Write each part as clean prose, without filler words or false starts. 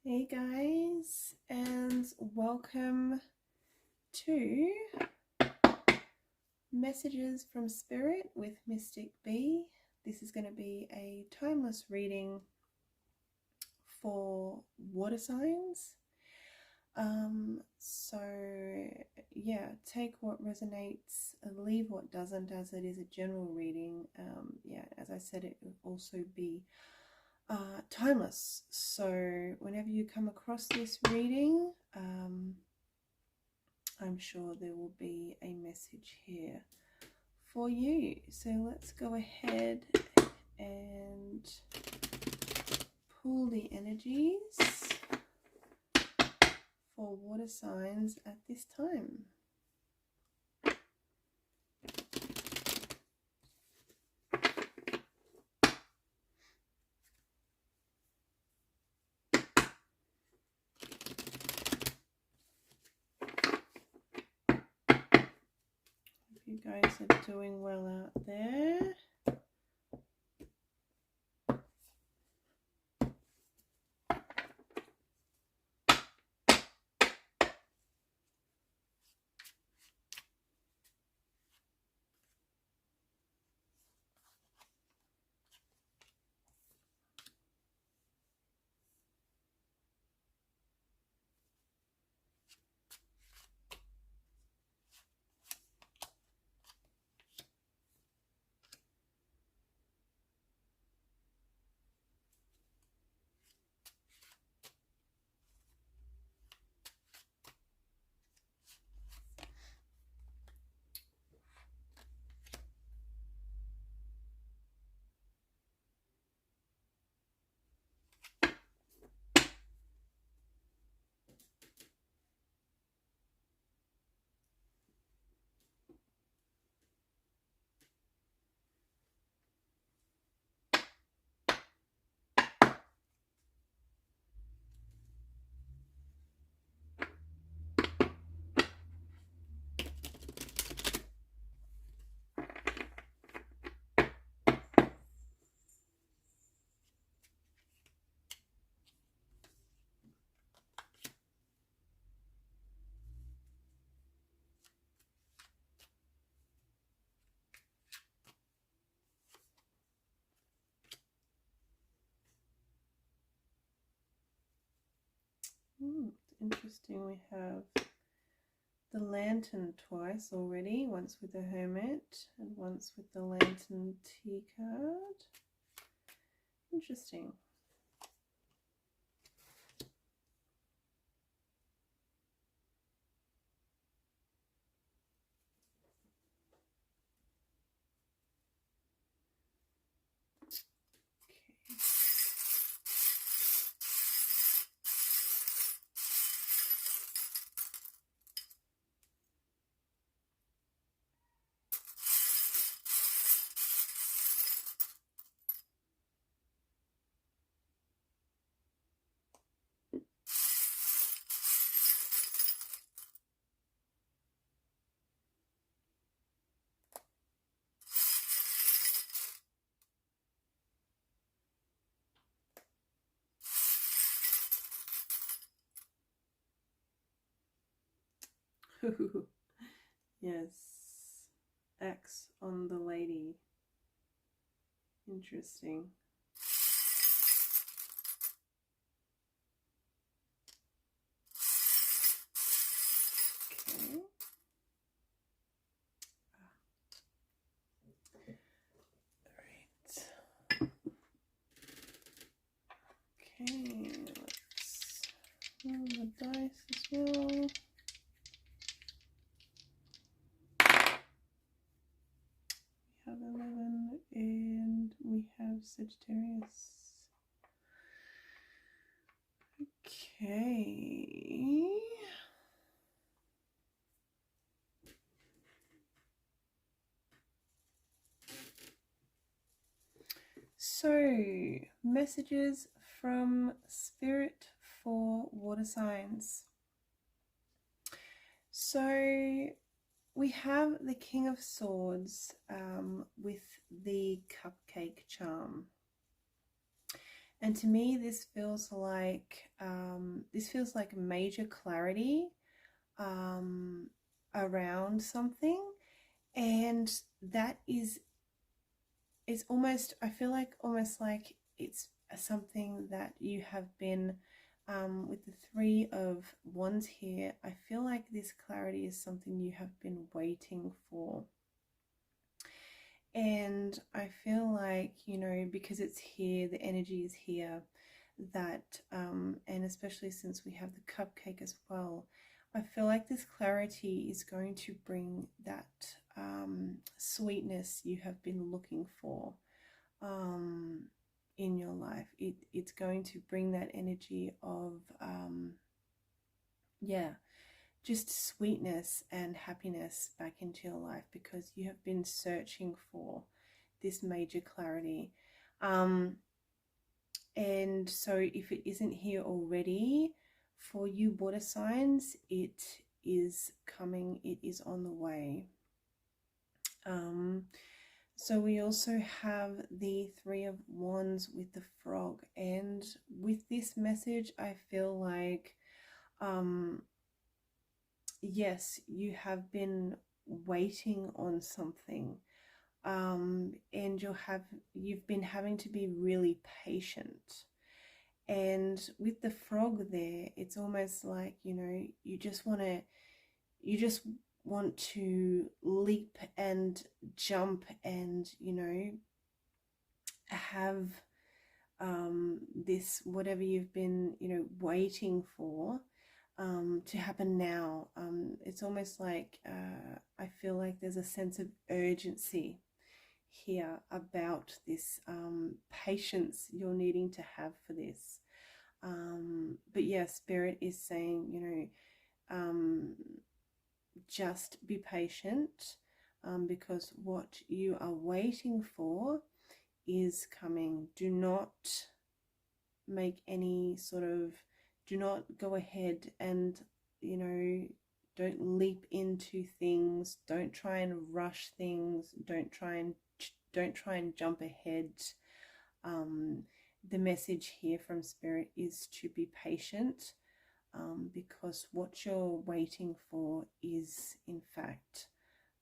Hey guys, and welcome to Messages from Spirit with Mystic B. This is going to be a timeless reading for water signs. So yeah, take what resonates and leave what doesn't, as it is a general reading. As I said, it will also be timeless. So whenever you come across this reading, I'm sure there will be a message here for you. So let's go ahead and pull the energies for water signs at this time. Hope you guys are doing well out there. Interesting, we have the lantern twice already, once with the hermit and once with the lantern tea card. Interesting. Yes, X on the lady. Interesting. Okay. All right. Okay, let's roll the dice as well. We have 11 and we have Sagittarius. Okay. So, messages from Spirit for water signs. So, we have the King of Swords with the cupcake charm. And to me, this feels like major clarity around something, and that is, it's almost, I feel like almost like it's something that you have been, with the Three of Wands here, I feel like this clarity is something you have been waiting for. And I feel like, you know, because it's here, the energy is here, that, and especially since we have the cupcake as well, I feel like this clarity is going to bring that sweetness you have been looking for um, in your life. It's going to bring that energy of, yeah, just sweetness and happiness back into your life, because you have been searching for this major clarity. And so if it isn't here already for you water signs, it is coming, it is on the way. So we also have the Three of Wands with the frog, and with this message I feel like yes, you have been waiting on something, and you've been having to be really patient. And with the frog there, it's almost like, you know, you just want to leap and jump and, you know, have this, whatever you've been, you know, waiting for to happen now. It's almost like I feel like there's a sense of urgency here about this patience you're needing to have for this. But yeah, Spirit is saying, you know, just be patient, because what you are waiting for is coming. Do not make any sort of, do not go ahead and, you know, don't leap into things, don't try and rush things, don't try and jump ahead. The message here from Spirit is to be patient, because what you're waiting for is in fact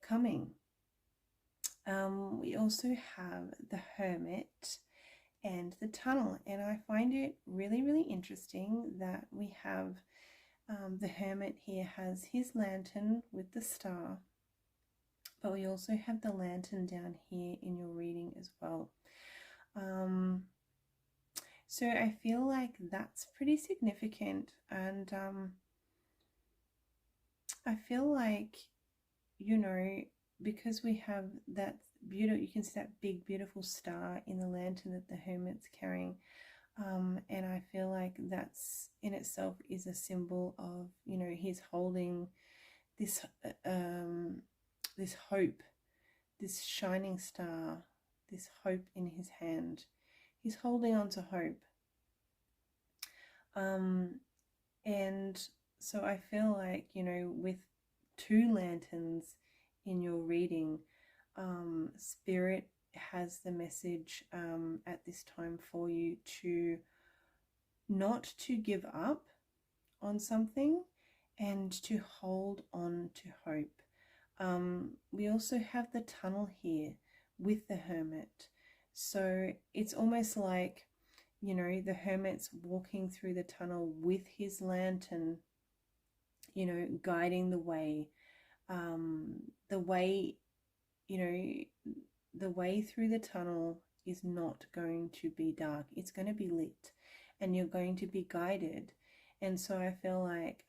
coming. We also have the Hermit and the Tunnel, and I find it really, really interesting that we have the Hermit here has his lantern with the star, but we also have the lantern down here in your reading as well. So I feel like that's pretty significant, and I feel like, you know, because we have that beautiful, you can see that big beautiful star in the lantern that the Hermit's carrying, and I feel like that's in itself is a symbol of, you know, he's holding this this hope, this shining star, this hope in his hand. He's holding on to hope. And so I feel like, you know, with two lanterns in your reading, Spirit has the message at this time for you to not to give up on something and to hold on to hope. We also have the Tunnel here with the Hermit. So it's almost like, you know, the Hermit's walking through the tunnel with his lantern, you know, guiding the way. The way, you know, the way through the tunnel is not going to be dark. It's going to be lit, and you're going to be guided. And so I feel like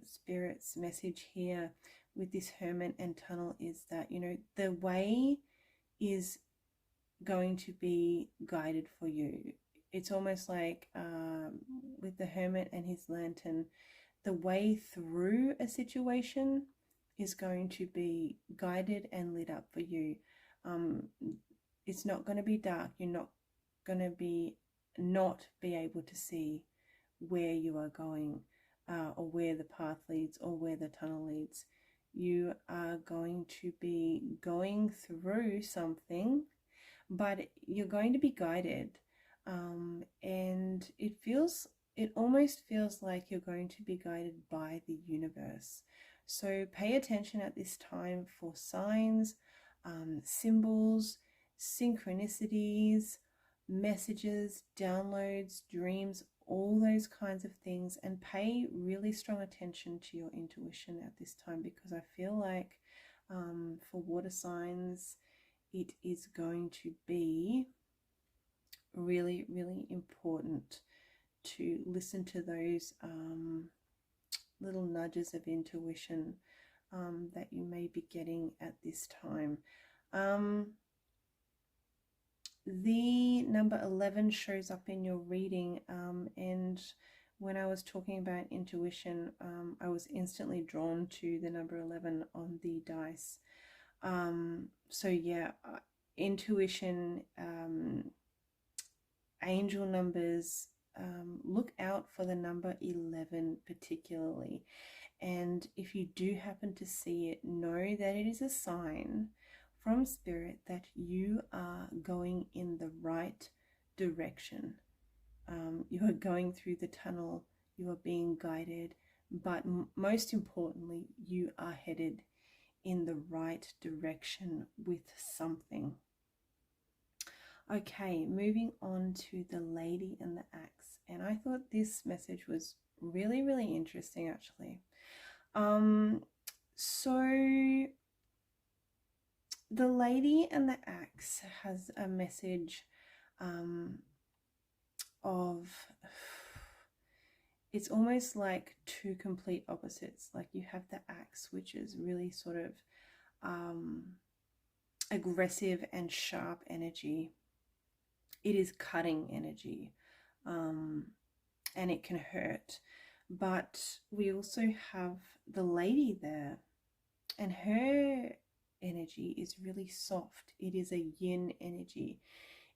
Spirit's message here with this Hermit and Tunnel is that, you know, the way is going to be guided for you. It's almost like with the Hermit and his lantern, the way through a situation is going to be guided and lit up for you. It's not going to be dark. You're not going to be able to see where you are going, or where the path leads, or where the tunnel leads. You are going to be going through something, but you're going to be guided. And it almost feels like you're going to be guided by the universe. So pay attention at this time for signs, symbols, synchronicities, messages, downloads, dreams, all those kinds of things, and pay really strong attention to your intuition at this time, because I feel like for water signs, it is going to be really, really important to listen to those little nudges of intuition that you may be getting at this time. The number 11 shows up in your reading, and when I was talking about intuition, I was instantly drawn to the number 11 on the dice. So yeah, intuition, angel numbers, look out for the number 11 particularly. And if you do happen to see it, know that it is a sign from spirit that you are going in the right direction. You are going through the tunnel, you are being guided, but most importantly, you are headed in the right direction with something. Okay, moving on to the Lady and the Axe. And I thought this message was really, really interesting, actually. So the Lady and the Axe has a message of, it's almost like two complete opposites. Like you have the Axe, which is really sort of aggressive and sharp energy. It is cutting energy, and it can hurt. But we also have the Lady there, and her energy is really soft. It is a yin energy.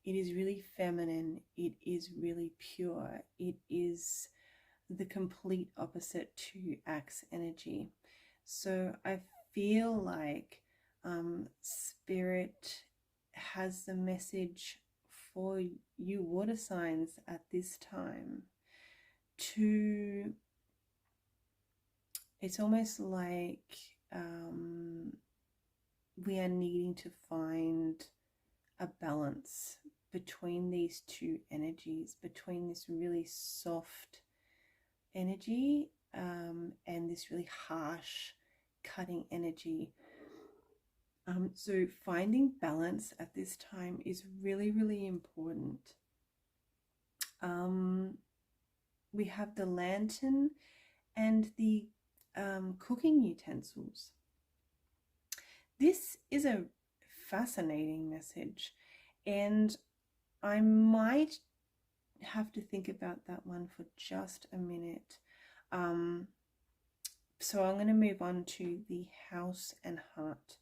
It is really feminine. It is really pure. It is the complete opposite to Axe energy. So I feel like Spirit has the message for you water signs at this time to, it's almost like we are needing to find a balance between these two energies, between this really soft energy and this really harsh cutting energy. So finding balance at this time is really, really important. We have the lantern and the cooking utensils. This is a fascinating message, and I might have to think about that one for just a minute. So I'm going to move on to the house and heart.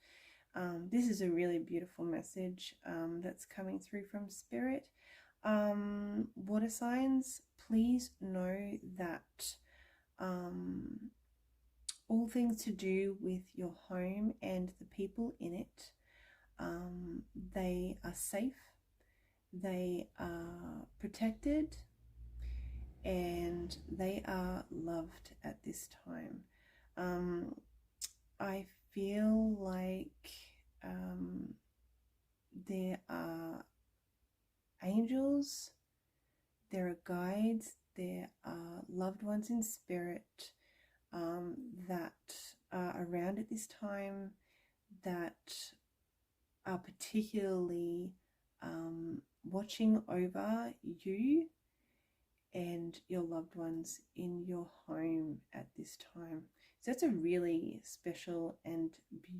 This is a really beautiful message that's coming through from Spirit. Water signs, please know that all things to do with your home and the people in it, they are safe, they are protected, and they are loved at this time. I feel like there are angels, there are guides, there are loved ones in spirit that are around at this time, that are particularly watching over you and your loved ones in your home at this time. So that's a really special and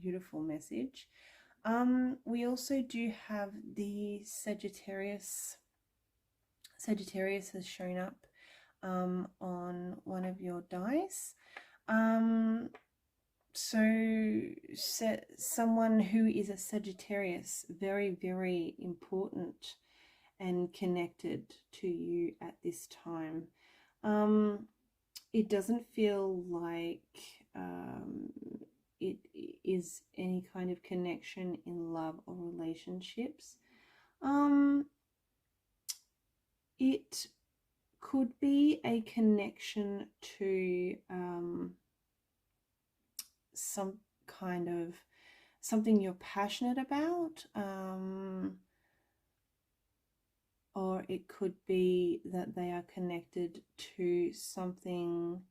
beautiful message. We also do have the Sagittarius. Sagittarius has shown up on one of your dice. So someone who is a Sagittarius, very, very important and connected to you at this time. It doesn't feel like it is any kind of connection in love or relationships. it could be a connection to some kind of something you're passionate about, or it could be that they are connected to something,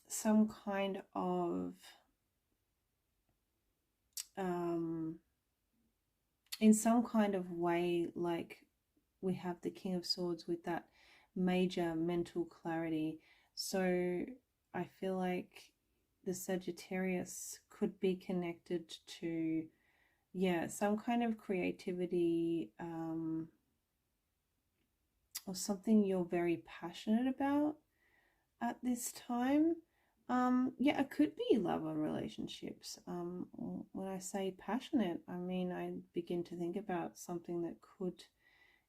some kind of in some kind of way, like we have the King of Swords with that major mental clarity. So I feel like the Sagittarius could be connected to, yeah, some kind of creativity, or something you're very passionate about at this time. Yeah, it could be love or relationships. When I say passionate, I mean I begin to think about something that could,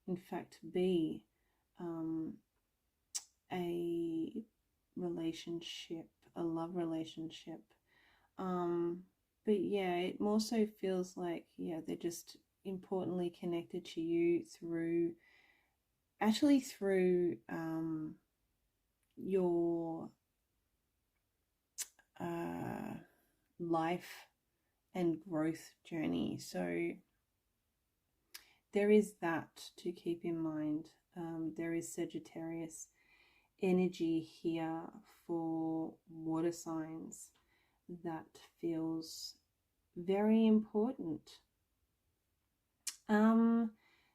in fact, be a relationship, a love relationship. But yeah, it more so feels like, yeah, they're just importantly connected to you through, actually through your life and growth journey. So there is that to keep in mind. There is Sagittarius energy here for water signs that feels very important.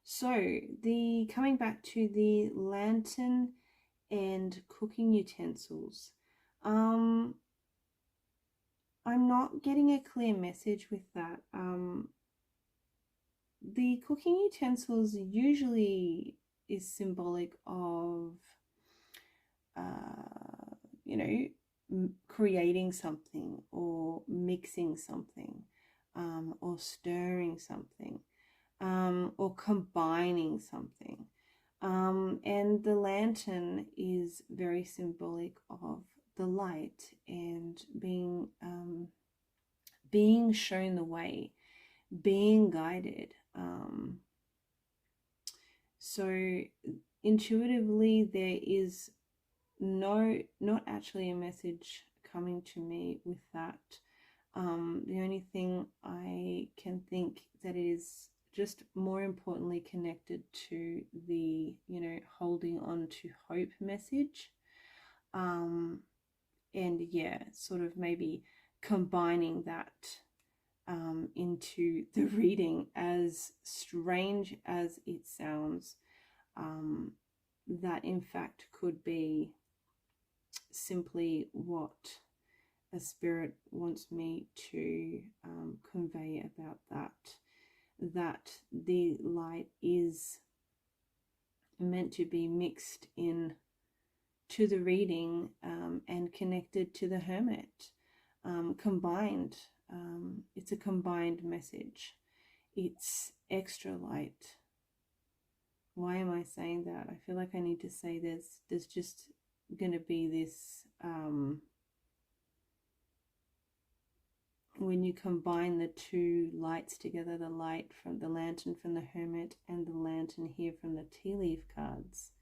So the coming back to the lantern and cooking utensils. I'm not getting a clear message with that. The cooking utensils usually is symbolic of, you know, creating something or mixing something, or stirring something, or combining something. And the lantern is very symbolic of the light and being shown the way, being guided. So intuitively, there is not actually a message coming to me with that. The only thing I can think that it is just more importantly connected to the, you know, holding on to hope message. And yeah, sort of maybe combining that into the reading, as strange as it sounds. That in fact could be simply what a spirit wants me to convey about that the light is meant to be mixed in to the reading, and connected to the hermit, combined. It's a combined message. It's extra light. Why am I saying that? I feel like I need to say there's just going to be this, when you combine the two lights together, the light from the lantern from the hermit and the lantern here from the tea leaf cards,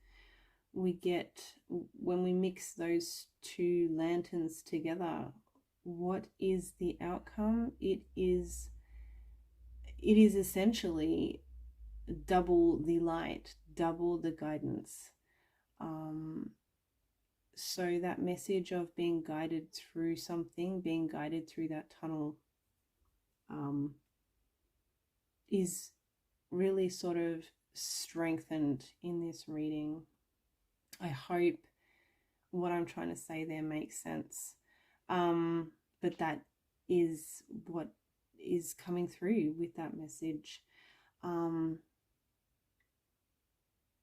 we get, when we mix those two lanterns together, what is the outcome? It is essentially double the light, double the guidance. So that message of being guided through something, being guided through that tunnel, is really sort of strengthened in this reading. I hope what I'm trying to say there makes sense. But that is what is coming through with that message. And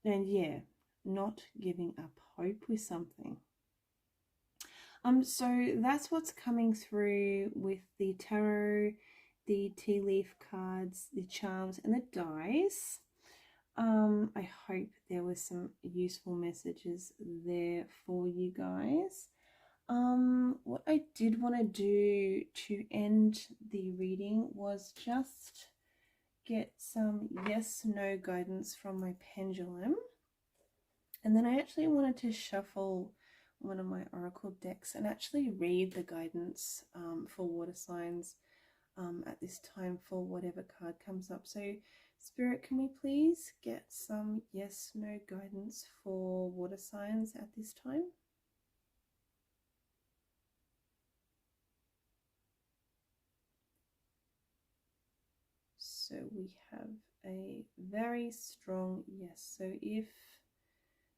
yeah, not giving up hope with something. So that's what's coming through with the tarot, the tea leaf cards, the charms, and the dice. I hope there were some useful messages there for you guys. What I did want to do to end the reading was just get some yes/no guidance from my pendulum. And then I actually wanted to shuffle one of my oracle decks and actually read the guidance for water signs at this time for whatever card comes up. So Spirit, can we please get some yes/no guidance for water signs at this time? So we have a very strong yes. So if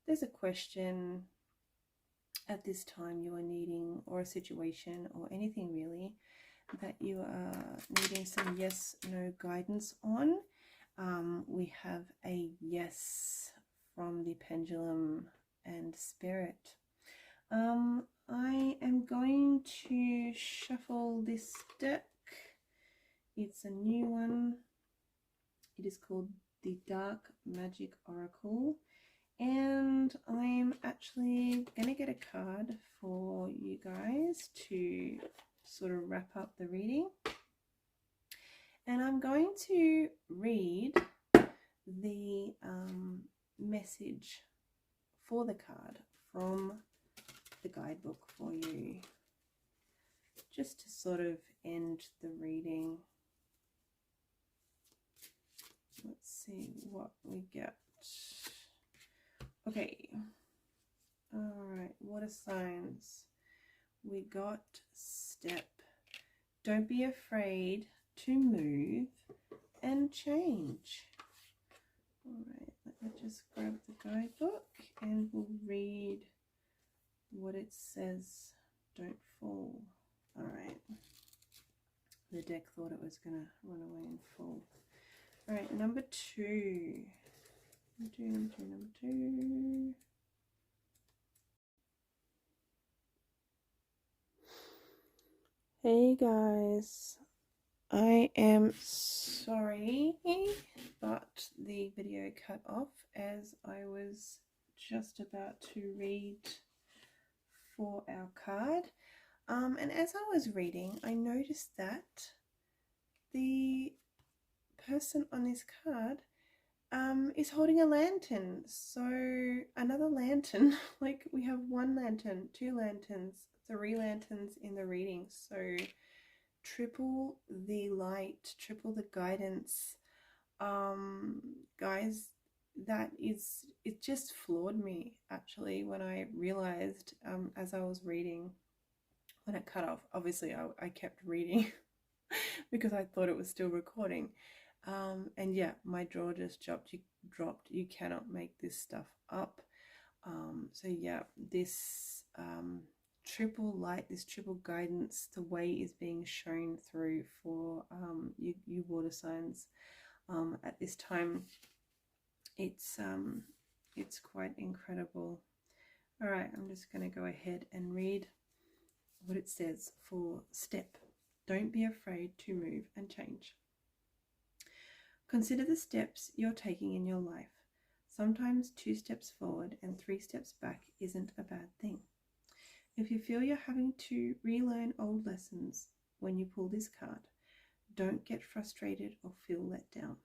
there's a question at this time you are needing, or a situation or anything really that you are needing some yes/no guidance on, we have a yes from the pendulum and Spirit. I am going to shuffle this deck. It's a new one. It is called the Dark Magic Oracle, and I'm actually going to get a card for you guys to sort of wrap up the reading. And I'm going to read the message for the card from the guidebook for you, just to sort of end the reading. Let's see what we get. Okay. All right. Water signs. We got step. Don't be afraid to move and change. All right. Let me just grab the guidebook and we'll read what it says. Don't fall. All right. The deck thought it was going to run away and fall. All right, number two. Number two. Hey guys, I am sorry, but the video cut off as I was just about to read for our card. And as I was reading, I noticed that the person on this card is holding a lantern. So another lantern, like we have one lantern, two lanterns, three lanterns in the reading. So triple the light, triple the guidance. Guys, it just floored me actually when I realized as I was reading, when it cut off. Obviously I kept reading because I thought it was still recording. And yeah, my jaw just dropped. You cannot make this stuff up. So yeah, this triple light, this triple guidance, the way is being shown through for you water signs at this time. It's quite incredible. All right, I'm just going to go ahead and read what it says for step. Don't be afraid to move and change. Consider the steps you're taking in your life. Sometimes 2 steps forward and 3 steps back isn't a bad thing. If you feel you're having to relearn old lessons when you pull this card, don't get frustrated or feel let down.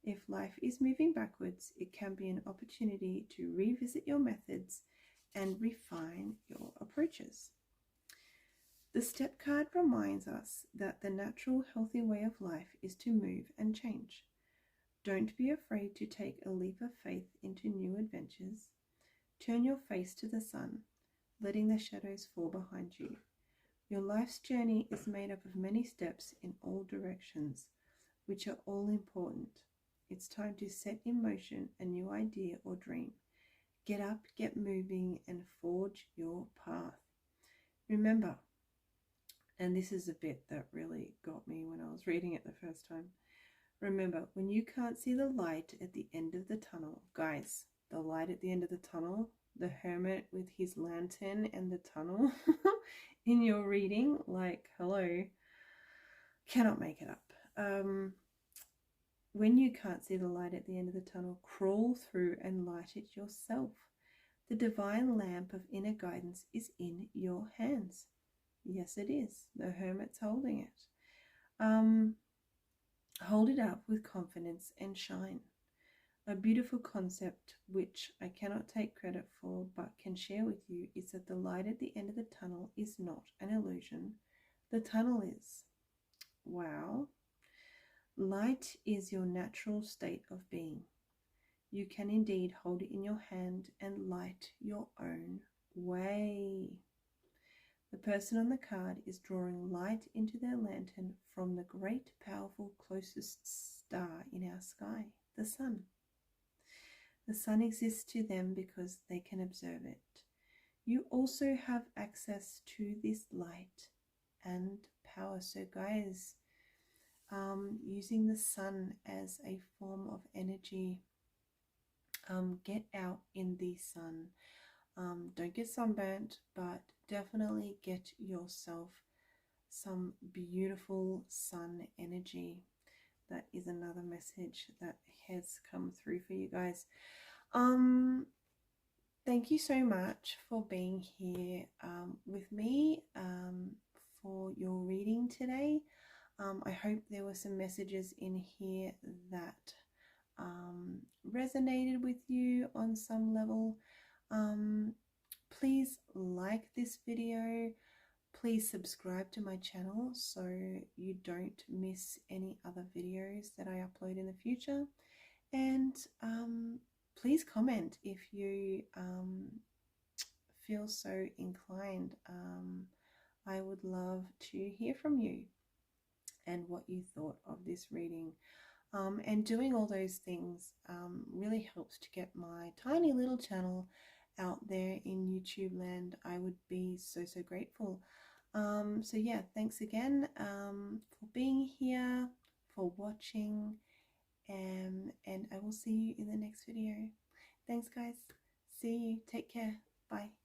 If life is moving backwards, it can be an opportunity to revisit your methods and refine your approaches. The step card reminds us that the natural, healthy way of life is to move and change. Don't be afraid to take a leap of faith into new adventures. Turn your face to the sun, letting the shadows fall behind you. Your life's journey is made up of many steps in all directions, which are all important. It's time to set in motion a new idea or dream. Get up, get moving, and forge your path. Remember, and this is a bit that really got me when I was reading it the first time. Remember, when you can't see the light at the end of the tunnel, guys, the light at the end of the tunnel, the hermit with his lantern and the tunnel in your reading, like, hello, cannot make it up. When you can't see the light at the end of the tunnel, crawl through and light it yourself. The divine lamp of inner guidance is in your hands. Yes, it is. The hermit's holding it. Hold it up with confidence and shine. A beautiful concept which I cannot take credit for but can share with you is that the light at the end of the tunnel is not an illusion. The tunnel is. Wow. Light is your natural state of being. You can indeed hold it in your hand and light your own way. The person on the card is drawing light into their lantern from the great, powerful, closest star in our sky, the sun. The sun exists to them because they can observe it. You also have access to this light and power. So guys, using the sun as a form of energy, get out in the sun. Don't get sunburnt, but definitely get yourself some beautiful sun energy. That is another message that has come through for you guys. Thank you so much for being here with me for your reading today. I hope there were some messages in here that resonated with you on some level. Please like this video. Please subscribe to my channel so you don't miss any other videos that I upload in the future. And please comment if you feel so inclined. I would love to hear from you and what you thought of this reading. And doing all those things really helps to get my tiny little channel out there in YouTube land. I would be so grateful. So yeah, thanks again for being here, for watching, and I will see you in the next video. Thanks guys. See you. Take care. Bye.